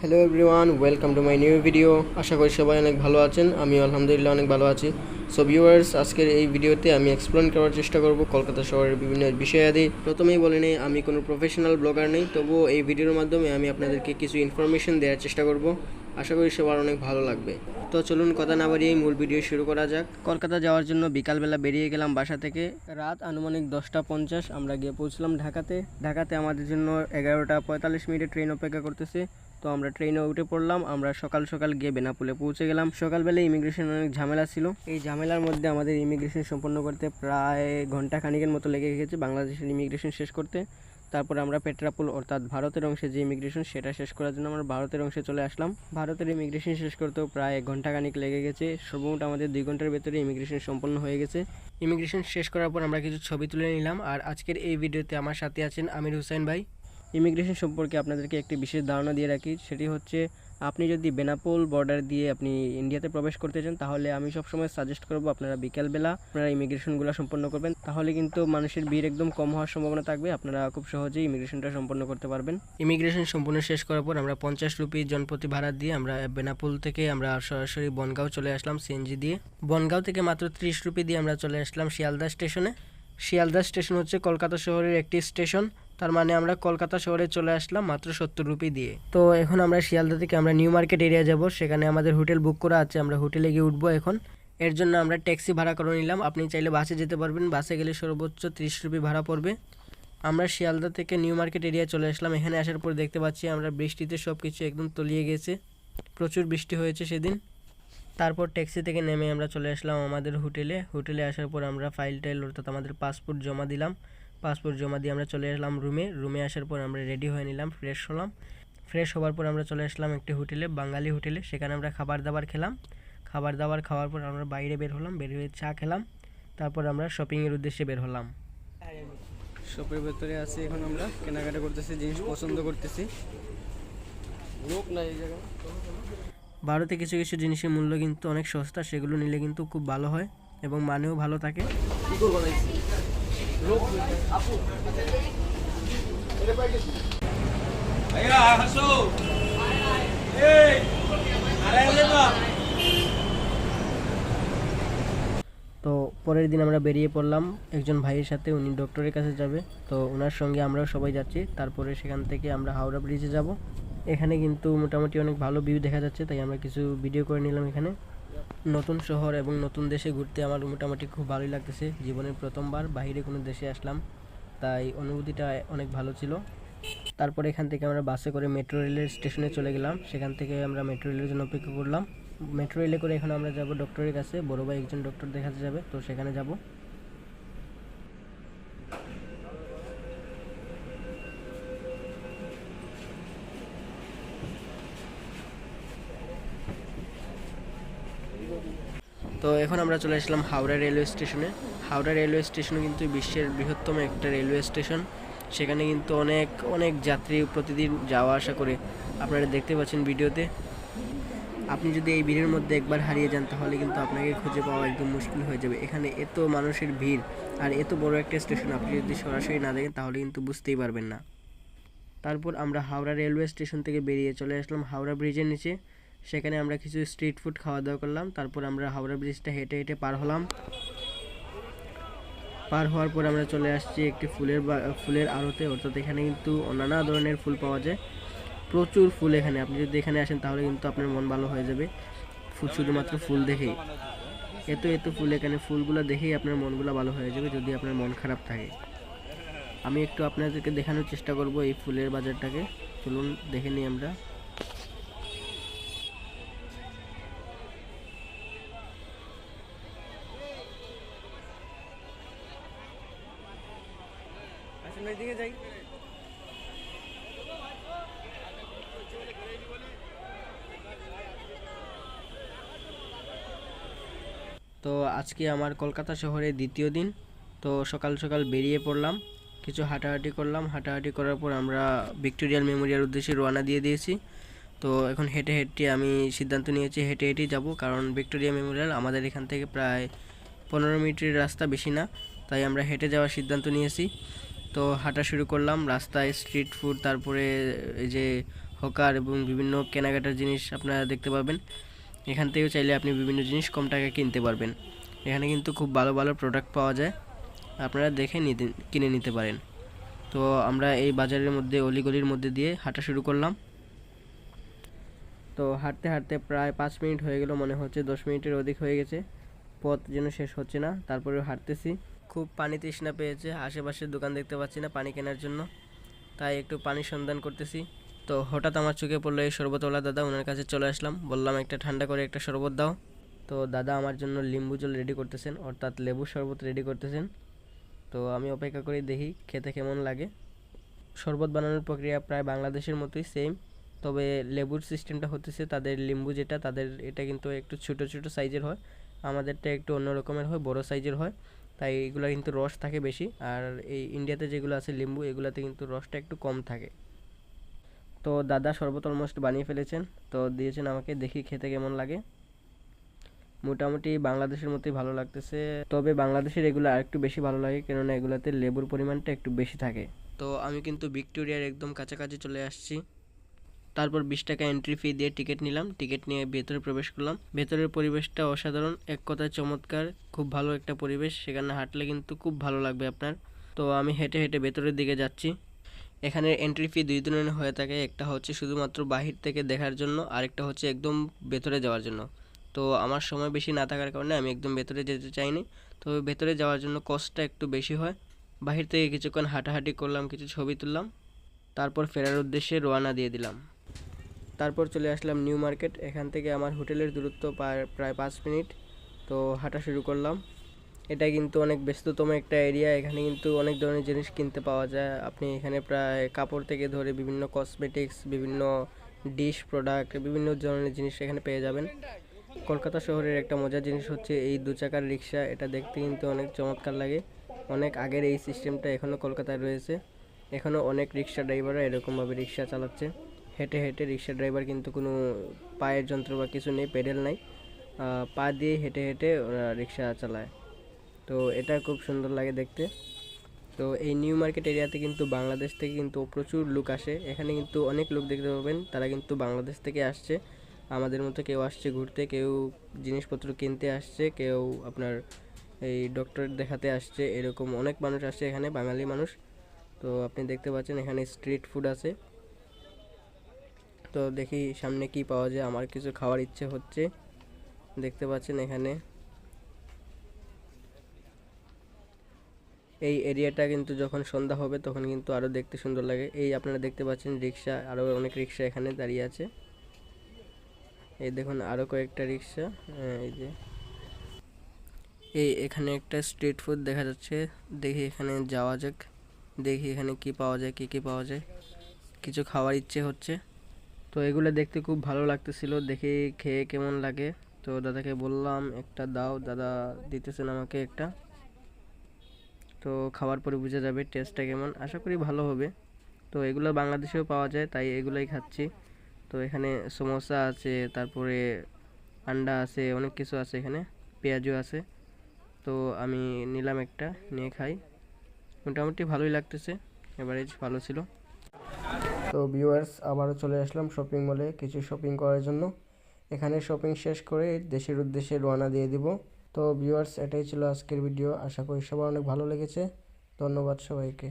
Hello everyone, welcome to my new video. আশা করি সবাই অনেক ভালো আছেন। আমি আলহামদুলিল্লাহ অনেক ভালো আছি। সো ভিউয়ার্স, আজকের এই ভিডিওতে আমি এক্সপ্লেন করার চেষ্টা করব কলকাতা শহরের বিভিন্ন বিষয়াদি। প্রথমেই বলে নেই, আমি কোনো প্রফেশনাল ব্লগার নেই, তবুও এই ভিডিওর মাধ্যমে আমি আপনাদেরকে কিছু ইনফরমেশন দেওয়ার চেষ্টা করব। আশা করি সবার অনেক ভালো লাগবে। তো চলুন কথা না বাড়িয়ে মূল ভিডিও শুরু করা যাক। কলকাতা যাওয়ার জন্য বিকালবেলা বেরিয়ে গেলাম বাসা থেকে। রাত আনুমানিক 10:50 আমরা গিয়ে পৌঁছলাম ঢাকাতে আমাদের জন্য 11:45 ট্রেন অপেক্ষা করতেছে। তো আমরা ট্রেনে উঠে পড়লাম। আমরা সকাল সকাল গিয়ে বেনাপোলে পৌঁছে গেলাম। সকালবেলায় ইমিগ্রেশন অনেক ঝামেলা ছিল। এই ঝামেলার মধ্যে আমাদের ইমিগ্রেশন সম্পন্ন করতে প্রায় ঘন্টা খানিকের মতো লেগে গেছে বাংলাদেশের ইমিগ্রেশন শেষ করতে। তারপর আমরা পেট্রাপোল অর্থাৎ ভারতের অংশে যে ইমিগ্রেশন সেটা শেষ করার জন্য আমরা ভারতের অংশে চলে আসলাম। ভারতের ইমিগ্রেশন শেষ করতেও প্রায় ঘন্টা খানিক লেগে গেছে। সর্বমোট আমাদের 2 ঘন্টার ভেতরে ইমিগ্রেশন সম্পন্ন হয়ে গেছে। ইমিগ্রেশন শেষ করার পর আমরা কিছু ছবি তুলে নিলাম। আর আজকের এই ভিডিওতে আমার সাথে আছেন আমির হুসাইন ভাই। ইমিগ্রেশন সম্পর্কে আপনাদেরকে একটি বিশেষ ধারণা দিয়ে রাখি, সেটি হচ্ছে আপনি যদি বেনাপোল বর্ডার দিয়ে আপনি ইন্ডিয়াতে প্রবেশ করতে চান, তাহলে আমি সবসময় সাজেস্ট করব আপনারা বিকেলবেলা আপনারা ইমিগ্রেশনগুলো সম্পন্ন করবেন। তাহলে কিন্তু মানুষের ভিড় একদম কম হওয়ার সম্ভাবনা থাকবে। আপনারা খুব সহজেই ইমিগ্রেশনটা সম্পন্ন করতে পারবেন। ইমিগ্রেশন সম্পূর্ণ শেষ করার পর আমরা 50 রুপি জনপ্রতি ভাড়া দিয়ে আমরা বেনাপোল থেকে আমরা সরাসরি বনগাঁও চলে আসলাম সিএনজি দিয়ে। বনগাঁও থেকে মাত্র 30 রুপি দিয়ে আমরা চলে আসলাম শিয়ালদা স্টেশনে। শিয়ালদা স্টেশন হচ্ছে কলকাতা শহরের একটি স্টেশন। তার মানে আমরা কলকাতা শহরে চলে আসলাম মাত্র 70 রুপি দিয়ে। তো এখন আমরা শিয়ালদা থেকে আমরা নিউ মার্কেট এরিয়া যাব। সেখানে আমাদের হোটেল বুক করা আছে, আমরা হোটেলে গিয়ে উঠবো এখন। এর জন্য আমরা ট্যাক্সি ভাড়া করে নিলাম। আপনি চাইলে বাসে যেতে পারবেন, বাসে গেলে সর্বোচ্চ 30 রুপি ভাড়া পড়বে। আমরা শিয়ালদা থেকে নিউ মার্কেট এরিয়া চলে আসলাম। এখানে আসার পর দেখতে পাচ্ছি আমরা বৃষ্টিতে সব কিছু একদম তলিয়ে গেছে, প্রচুর বৃষ্টি হয়েছে সেদিন। তারপর ট্যাক্সি থেকে নেমে আমরা চলে আসলাম আমাদের হোটেলে আসার পর আমরা ফাইল টাইল অর্থাৎ আমাদের পাসপোর্ট জমা দিলাম। পাসপোর্ট জমা দিয়ে আমরা চলে আসলাম রুমে আসার পর আমরা রেডি হয়ে নিলাম, ফ্রেশ হলাম। ফ্রেশ হওয়ার পর আমরা চলে আসলাম একটি হোটেলে, বাঙালি হোটেলে। সেখানে আমরা খাবার দাবার খেলাম। খাবার দাবার খাওয়ার পর আমরা বাইরে বের হলাম, বের হয়ে চা খেলাম। তারপর আমরা শপিংয়ের উদ্দেশ্যে বের হলাম। শপের ভেতরে আছি এখন, আমরা কেনাকাটা করতেছি, জিনিস পছন্দ করতেছি। লোক নাই এই জায়গায়। ভারতে কিছু কিছু জিনিসের মূল্য কিন্তু অনেক সস্তা, সেগুলো নিলে কিন্তু খুব ভালো হয় এবং মানেও ভালো থাকে। তো পরের দিন আমরা বেরিয়ে পড়লাম একজন ভাইয়ের সাথে, উনি ডক্টরের কাছে যাবে। তো ওনার সঙ্গে আমরাও সবাই যাচ্ছি। তারপরে সেখান থেকে আমরা হাওড়া ব্রিজে যাব। এখানে কিন্তু মোটামুটি অনেক ভালো ভিউ দেখা যাচ্ছে, তাই আমরা কিছু ভিডিও করে নিলাম এখানে। নতুন শহর এবং নতুন দেশে ঘুরতে আমার মোটামুটি খুব ভালোই লাগতেছে। জীবনের প্রথমবার বাইরে কোনো দেশে আসলাম, তাই অনুভূতিটা অনেক ভালো ছিল। তারপর এখান থেকে আমরা বাসে করে মেট্রো রেলের স্টেশনে চলে গেলাম। সেখান থেকে আমরা মেট্রো রেলের জন্য অপেক্ষা করলাম। মেট্রো রেলে করে এখন আমরা যাব ডক্টরের কাছে। বড় ভাই একজন ডক্টর দেখাতে যাবে, তো সেখানে যাব। তো এখন আমরা চলে আসলাম হাওড়া রেলওয়ে স্টেশনে। হাওড়া রেলওয়ে স্টেশন কিন্তু বিশ্বের বৃহত্তম একটা রেলওয়ে স্টেশন। সেখানে কিন্তু অনেক অনেক যাত্রী প্রতিদিন যাওয়া আসা করে, আপনারা দেখতে পাচ্ছেন ভিডিওতে। আপনি যদি এই ভিড়ের মধ্যে একবার হারিয়ে যান, তাহলে কিন্তু আপনাকে খুঁজে পাওয়া একদম মুশকিল হয়ে যাবে। এখানে এত মানুষের ভিড় আর এত বড় একটা স্টেশন, আপনি যদি সরাসরি না দেখেন তাহলে কিন্তু বুঝতেই পারবেন না। তারপর আমরা হাওড়া রেলওয়ে স্টেশন থেকে বেরিয়ে চলে আসলাম হাওড়া ব্রিজের নিচে। সেখানে আমরা কিছু স্ট্রিট ফুড খাওয়া দাওয়া করলাম। তারপর আমরা হাওড়া ব্রিজটা হেঁটে হেঁটে পার হলাম। পার হওয়ার পর আমরা চলে আসছি একটি ফুলের আড়তে, অর্থাৎ এখানে কিন্তু নানা ধরনের ফুল পাওয়া যায়, প্রচুর ফুল এখানে। আপনি যদি এখানে আসেন তাহলে কিন্তু আপনার মন ভালো হয়ে যাবে, শুধুমাত্র ফুল দেখেই। এত এত ফুল এখানে, ফুলগুলো দেখেই আপনার মনগুলো ভালো হয়ে যাবে যদি আপনার মন খারাপ থাকে। আমি একটু আপনাদেরকে দেখানোর চেষ্টা করব এই ফুলের বাজারটাকে। চলুন দেখে নিই আমরা। দিকে যাই। তো আজকে আমার কলকাতা শহরে দ্বিতীয় দিন। তো সকাল সকাল বেরিয়ে পড়লাম, কিছু হাঁটাহাঁটি করলাম। হাঁটাহাঁটি করার পর আমরা ভিক্টোরিয়াল মেমোরিয়াল উদ্দেশ্যে রওনা দিয়ে দিয়েছি। তো এখন হেঁটে হেঁটে আমি সিদ্ধান্ত নিয়েছি হেঁটে হেঁটেই যাব, কারণ ভিক্টোরিয়া মেমোরিয়াল আমাদের এখান থেকে প্রায় 15 মিনিটের রাস্তা, বেশি না। তাই আমরা হেঁটে যাওয়ার সিদ্ধান্ত নিয়েছি। তো হাঁটা শুরু করলাম। রাস্তায় স্ট্রিট ফুড, তারপরে এই যে হকার এবং বিভিন্ন কেনাকাটার জিনিস আপনারা দেখতে পাবেন। এখান থেকেও চাইলে আপনি বিভিন্ন জিনিস কম টাকায় কিনতে পারবেন। এখানে কিন্তু খুব ভালো ভালো প্রোডাক্ট পাওয়া যায়, আপনারা দেখে কিনে নিতে পারেন। তো আমরা এই বাজারের মধ্যে অলিগলির মধ্যে দিয়ে হাঁটা শুরু করলাম। তো হাঁটতে হাঁটতে প্রায় 5 মিনিট হয়ে গেল, মনে হচ্ছে 10 মিনিটের অধিক হয়ে গেছে। পথ যেন শেষ হচ্ছে না, তারপরে হাঁটতেছি। খুব পানি তৃষ্ণা পেয়েছে, আশেপাশের দোকান দেখতে পাচ্ছি না পানি কেনার জন্য, তাই একটু পানির সন্ধান করতেছি। তো হঠাৎ আমার চোখে পড়লো এই শরবতওয়ালা দাদা, ওনার কাছে চলে আসলাম, বললাম একটা ঠান্ডা করে একটা শরবত দাও। তো দাদা আমার জন্য লিম্বু জল রেডি করতেছেন, অর্থাৎ লেবু শরবত রেডি করতেছেন। তো আমি অপেক্ষা করে দেখি খেতে কেমন লাগে। শরবত বানানোর প্রক্রিয়া প্রায় বাংলাদেশের মতোই সেম, তবে লেবুর সিস্টেমটা হতেছে তাদের লিম্বু যেটা তাদের এটা কিন্তু একটু ছোটো ছোটো সাইজের হয়, আমাদেরটা একটু অন্য রকমের হয়, বড় সাইজের হয়। তাই এগুলো কিন্তু রস থাকে বেশি, আর এই ইন্ডিয়াতে যেগুলো আছে লিম্বু এগুলোতে কিন্তু রসটা একটু কম থাকে। তো দাদা শরবত অলমোস্ট বানিয়ে ফেলেছেন, তো দিয়েছেন আমাকে, দেখি খেতে কেমন লাগে। মোটামুটি বাংলাদেশের মতোই ভালো লাগতেছে, তবে বাংলাদেশের এগুলো আরেকটু বেশি ভালো লাগে, কেননা এগুলোতে লেবুর পরিমাণটা একটু বেশি থাকে। তো আমি কিন্তু ভিক্টোরিয়ার একদম কাছাকাছি চলে আসছি। তারপর 20 টাকা এন্ট্রি ফি দিয়ে টিকিট নিলাম, টিকিট নিয়ে ভেতরে প্রবেশ করলাম। ভেতরের পরিবেশটা অসাধারণ, এক কথায় চমৎকার, খুব ভালো একটা পরিবেশ, সেখানে হাঁটলে কিন্তু খুব ভালো লাগবে আপনার। তো আমি হেঁটে হেঁটে ভেতরের দিকে যাচ্ছি। এখানে এন্ট্রি ফি 2 ধরনের হয়ে থাকে, একটা হচ্ছে শুধুমাত্র বাহির থেকে দেখার জন্য, আরেকটা হচ্ছে একদম ভেতরে যাওয়ার জন্য। তো আমার সময় বেশি না থাকার কারণে আমি একদম ভেতরে যেতে চাইনি, তো ভেতরে যাওয়ার জন্য কস্টটা একটু বেশি হয়। বাহির থেকে কিছুক্ষণ হাঁটাহাঁটি করলাম, কিছু ছবি তুললাম, তারপর ফেরার উদ্দেশ্যে রওনা দিয়ে দিলাম। তারপর চলে আসলাম নিউ মার্কেট, এখান থেকে আমার হোটেলের দূরত্ব প্রায় 5 মিনিট। তো হাঁটা শুরু করলাম। এটা কিন্তু অনেক ব্যস্ততম একটা এরিয়া, এখানে কিন্তু অনেক ধরনের জিনিস কিনতে পাওয়া যায়। আপনি এখানে প্রায় কাপড় থেকে ধরে বিভিন্ন কসমেটিক্স, বিভিন্ন ডিশ প্রোডাক্ট, বিভিন্ন ধরনের জিনিস এখানে পেয়ে যাবেন। কলকাতা শহরের একটা মজার জিনিস হচ্ছে এই 2 চাকার রিক্সা, এটা দেখতে কিন্তু অনেক চমৎকার লাগে। অনেক আগের এই সিস্টেমটা এখনও কলকাতায় রয়েছে, এখনও অনেক রিক্সা ড্রাইভাররা এরকমভাবে রিক্সা চালাচ্ছে। হেঁটে হেঁটে রিক্সা ড্রাইভার, কিন্তু কোনো পায়ের যন্ত্র বা কিছু নেই, পেডেল নাই, পা দিয়ে হেঁটে হেঁটে ওরা রিক্সা চালায়। তো এটা খুব সুন্দর লাগে দেখতে। তো এই নিউ মার্কেট এরিয়াতে কিন্তু বাংলাদেশ থেকে কিন্তু প্রচুর লোক আসে, এখানে কিন্তু অনেক লোক দেখতে পাবেন, তারা কিন্তু বাংলাদেশ থেকে আসছে। আমাদের মতো কেউ আসছে ঘুরতে, কেউ জিনিসপত্র কিনতে আসছে, কেউ আপনার এই ডক্টর দেখাতে আসছে, এরকম অনেক মানুষ আসছে এখানে, বাঙালি মানুষ। তো আপনি দেখতে পাচ্ছেন এখানে স্ট্রিট ফুড আছে। তো দেখি সামনে কি পাওয়া যায়, আমার কিছু খাওয়ার ইচ্ছে হচ্ছে। দেখতে পাচ্ছেন এখানে এই এরিয়াটা কিন্তু যখন সন্ধ্যা হবে তখন কিন্তু আরও দেখতে সুন্দর লাগে। এই আপনারা দেখতে পাচ্ছেন রিক্সা, আরও অনেক রিক্সা এখানে দাঁড়িয়ে আছে। এই দেখুন আরও কয়েকটা রিক্সা, এই যে এখানে একটা স্ট্রিট ফুড দেখা যাচ্ছে, দেখি এখানে যাওয়া যাক, দেখি এখানে কি পাওয়া যায়, কি পাওয়া যায়, কিছু খাওয়ার ইচ্ছে হচ্ছে। তো এগুলো দেখতে খুব ভালো লাগতেছিল, দেখি খেয়ে কেমন লাগে। তো দাদাকে বললাম একটা দাও, দাদা দিতেছেন আমাকে একটা। তো খাওয়ার পরে বোঝা যাবে টেস্টটা কেমন, আশা করি ভালো হবে। তো এগুলো বাংলাদেশেও পাওয়া যায়, তাই এগুলোই খাচ্ছি। তো এখানে সমোসা আছে, তারপরে আন্ডা আছে, অনেক কিছু আছে এখানে, পেঁয়াজও আছে। তো আমি নিলাম একটা, নিয়ে খাই। মোটামুটি ভালোই লাগতেছে, এভারেজ ভালো ছিল। তো ভিউয়ার্স, আবারও চলে আসলাম শপিং মলে কিছু শপিং করার জন্য। এখানে শপিং শেষ করে দেশের উদ্দেশ্যে রওনা দিয়ে দিব। তো ভিউয়ার্স, এটাই ছিল আজকের ভিডিও, আশা করি সবার অনেক ভালো লেগেছে। ধন্যবাদ সবাইকে।